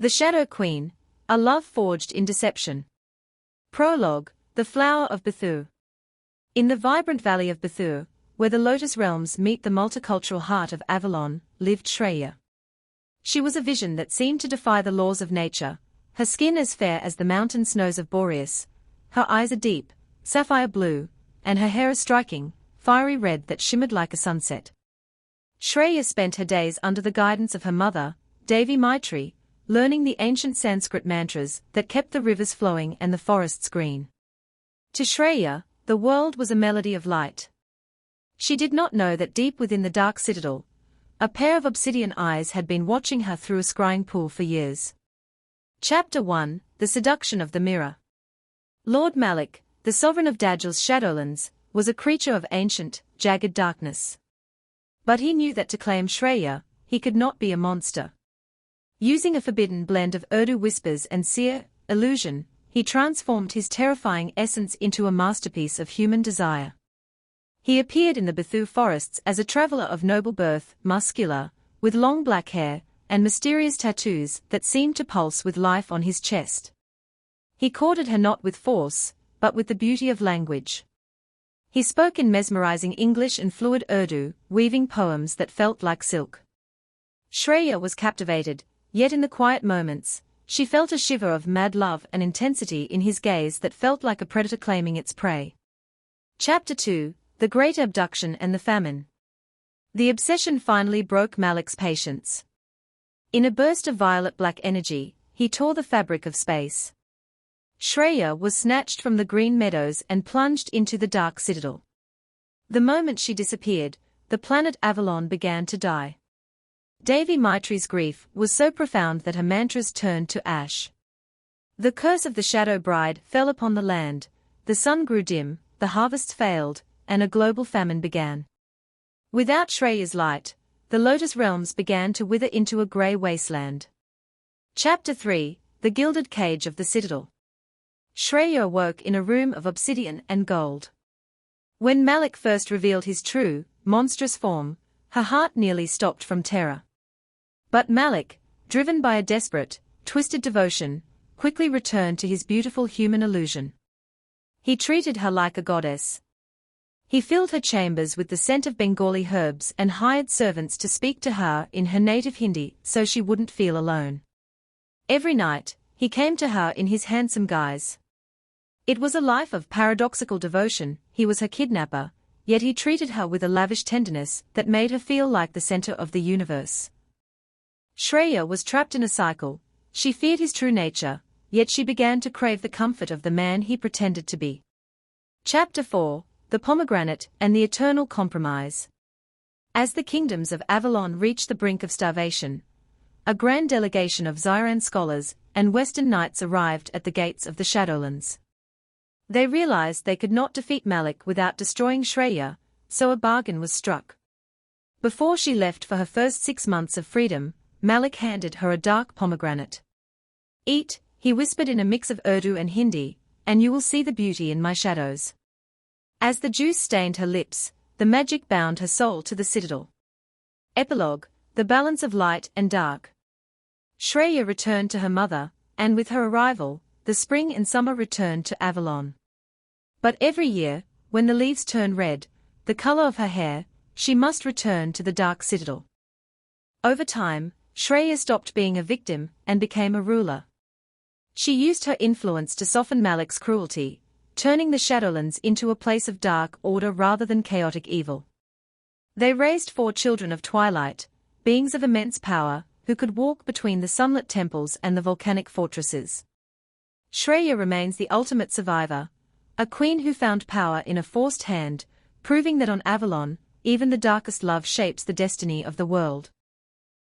The Shadow Queen, a love forged in deception. Prologue, the flower of Bithoor. In the vibrant valley of Bithoor, where the Lotus Realms meet the multicultural heart of Avalon, lived Shreya. She was a vision that seemed to defy the laws of nature, her skin as fair as the mountain snows of Boreas, her eyes a deep, sapphire blue, and her hair a striking, fiery red that shimmered like a sunset. Shreya spent her days under the guidance of her mother, Devi Maitri, learning the ancient Sanskrit mantras that kept the rivers flowing and the forests green. To Shreya, the world was a melody of light. She did not know that deep within the Dark Citadel, a pair of obsidian eyes had been watching her through a scrying pool for years. Chapter 1: The Seduction of the Mirror. Lord Malik, the sovereign of Dajjal's Shadowlands, was a creature of ancient, jagged darkness. But he knew that to claim Shreya, he could not be a monster. Using a forbidden blend of Urdu whispers and Sihr, illusion, he transformed his terrifying essence into a masterpiece of human desire. He appeared in the Bithoor forests as a traveler of noble birth, muscular, with long black hair, and mysterious tattoos that seemed to pulse with life on his chest. He courted her not with force, but with the beauty of language. He spoke in mesmerizing English and fluid Urdu, weaving poems that felt like silk. Shreya was captivated, yet in the quiet moments, she felt a shiver of mad love and intensity in his gaze that felt like a predator claiming its prey. Chapter 2: The Great Abduction and the Famine. The obsession finally broke Malik's patience. In a burst of violet-black energy, he tore the fabric of space. Shreya was snatched from the green meadows and plunged into the Dark Citadel. The moment she disappeared, the planet Avalon began to die. Devi Maitri's grief was so profound that her mantras turned to ash. The curse of the Shadow Bride fell upon the land, the sun grew dim, the harvests failed, and a global famine began. Without Shreya's light, the Lotus Realms began to wither into a grey wasteland. Chapter 3: The Gilded Cage of the Citadel. Shreya awoke in a room of obsidian and gold. When Malik first revealed his true, monstrous form, her heart nearly stopped from terror. But Malik, driven by a desperate, twisted devotion, quickly returned to his beautiful human illusion. He treated her like a goddess. He filled her chambers with the scent of Bengali herbs and hired servants to speak to her in her native Hindi so she wouldn't feel alone. Every night, he came to her in his handsome guise. It was a life of paradoxical devotion. He was her kidnapper, yet he treated her with a lavish tenderness that made her feel like the center of the universe. Shreya was trapped in a cycle. She feared his true nature, yet she began to crave the comfort of the man he pretended to be. Chapter 4: The Pomegranate and the Eternal Compromise. As the kingdoms of Avalon reached the brink of starvation, a grand delegation of Zyran scholars and Western knights arrived at the gates of the Shadowlands. They realized they could not defeat Malik without destroying Shreya, so a bargain was struck. Before she left for her first 6 months of freedom, Malik handed her a dark pomegranate. "Eat," he whispered in a mix of Urdu and Hindi, "and you will see the beauty in my shadows." As the juice stained her lips, the magic bound her soul to the citadel. Epilogue: The balance of light and dark. Shreya returned to her mother, and with her arrival, the spring and summer returned to Avalon. But every year, when the leaves turn red, the color of her hair, she must return to the Dark Citadel. Over time, Shreya stopped being a victim and became a ruler. She used her influence to soften Malik's cruelty, turning the Shadowlands into a place of dark order rather than chaotic evil. They raised 4 children of twilight, beings of immense power, who could walk between the sunlit temples and the volcanic fortresses. Shreya remains the ultimate survivor, a queen who found power in a forced hand, proving that on Avalon, even the darkest love shapes the destiny of the world.